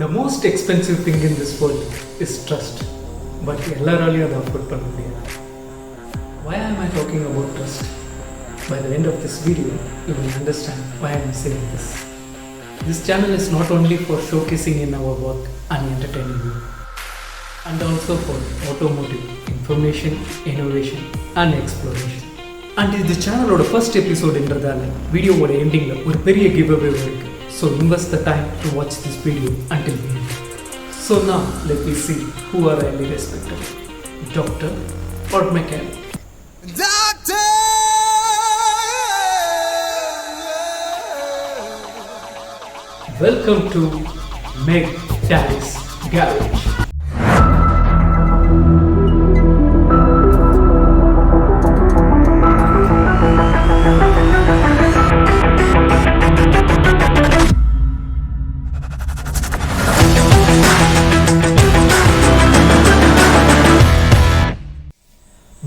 The most expensive thing in this world is trust. But எல்லாராலையும் அதை afford பண்ண முடியாது. Why am I talking about trust? By the end of this video, you will understand why I am saying this. This channel is not only for showcasing in our work and entertaining you, and also for automotive, information, innovation and exploration. And this channel oda first episode என்றதால video ஓட எண்டிங்ல ஒரு பெரிய giveaway இருக்கு. So invest the time to watch this video until the end. So now let me see who are highly respected, doctor or mechanic. Doctor! Welcome to McDaddy'S Garage.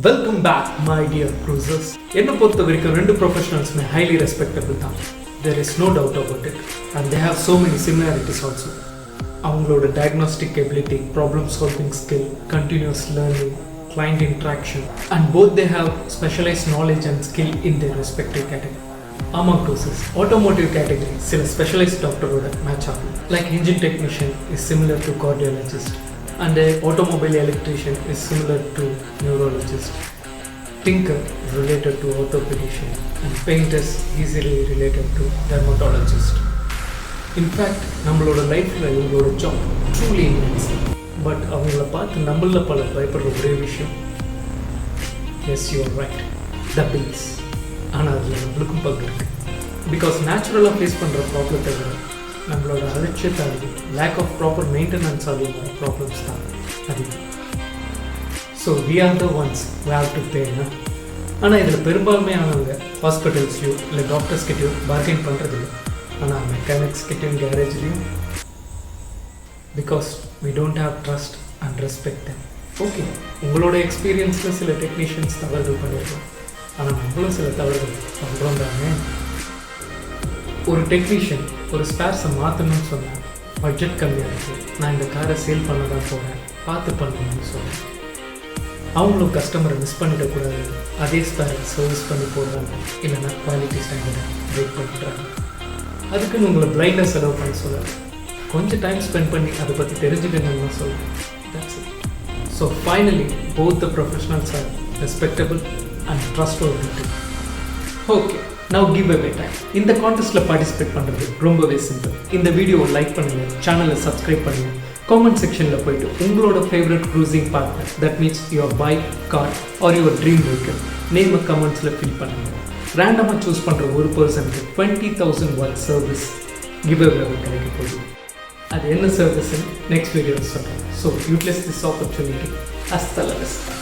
Welcome back my dear cruisers. என்ன பொறுத்த வரைக்கும் ரெண்டு ப்ரொஃபஷனல்ஸ்மே highly respectable தான். There is no doubt about it. And they have so many similarities also. அவங்களோட diagnostic ability, problem solving skill, continuous learning, client interaction, and both they have specialized knowledge and skill in their respective category. Among cruisers, automotive category சில specialized doctor-ஓட match ஆகும். Like engine technician is similar to cardiologist. And an automobile electrician is similar to neurologist. Tinker related to orthopedician, and painters easily related to dermatologist. In fact, நம்மளோட லைஃப்ல இவங்களோட job truly immense. But அவங்கள பார்த்து நம்மள பல பயப்படுற ஒரே விஷயம், yes you are right, the bills. ஆனால் அதில் நம்மளுக்கும் பங்கு இருக்கு. பிகாஸ் நேச்சுரலாக ஃபேஸ் பண்ணுற ப்ராப்ளத்தை விட நம்மளோட அலட்சியத்தால் லேக் ஆஃப் ப்ராப்பர் மெயின்டெனன்ஸால் வர ப்ராப்ளம்ஸ் தான் அதிகம். So we are the ones we have to பேனா. ஆனால் இதில் பெரும்பாலுமே ஆனவங்க ஹாஸ்பிட்டல்ஸ்லையோ இல்லை டாக்டர்ஸ்கிட்டையோ பார்கெயின் பண்ணுறதில்ல. ஆனால் மெக்கானிக்ஸ்கிட்டையும் கேரேஜ்லேயும், because we don't have trust and respect them. Okay, உங்களோட எக்ஸ்பீரியன்ஸில் சில டெக்னீஷியன்ஸ் தவறுகள் பண்ணியிருக்கோம், ஆனால் நம்மளும் சில தவறுகள் பண்ணுறோம் தானே. ஒரு டெக்னீஷியன் ஒரு ஸ்பேர்ஸை மாற்றணும்னு சொன்னேன், பட்ஜெட் கம்மியாக இருக்குது, நான் இந்த காரை சேல் பண்ண தான் போகிறேன், பார்த்து பண்ணணும்னு சொன்னேன். அவங்களும் கஸ்டமரை மிஸ் பண்ணிடக்கூடாது, அதே ஸ்பேரை சர்வீஸ் பண்ணி போடுறாங்க, இல்லைன்னா குவாலிட்டி ஸ்டாண்டர்டை பிரேக் பண்ணிடுறாங்க. அதுக்குன்னு உங்களை பிளைண்டாக செலவு பண்ண சொல்லலை, கொஞ்சம் டைம் ஸ்பெண்ட் பண்ணி அதை பற்றி தெரிஞ்சுக்கணும்னு சொல்லுவேன். That's it. So finally both the professionals are respectable and trustworthy. Okay, now give away time. இந்த கான்டெஸ்ட்டில் பார்ட்டிசிபேட் பண்ணுறது ரொம்பவே சிம்பிள். இந்த வீடியோவை லைக் பண்ணுங்கள், சேனலை சப்ஸ்கிரைப் பண்ணுங்கள், காமெண்ட் செக்ஷனில் போய்ட்டு உங்களோட favourite cruising partner, that means your bike, car R your dream vehicle நேமை கமெண்ட்ஸில் ஃபில் பண்ணுங்கள். ரேண்டமாக சூஸ் பண்ணுற ஒரு பர்சனுக்கு 20,000 வாட் சர்வீஸ் கிவ் அவே கிடைக்க போகுது. அது என்ன சர்வீஸ்ன்னு நெக்ஸ்ட் வீடியோவில் சொல்கிறேன். So utilize this opportunity. ஹஸ்த ல விஸ்டா.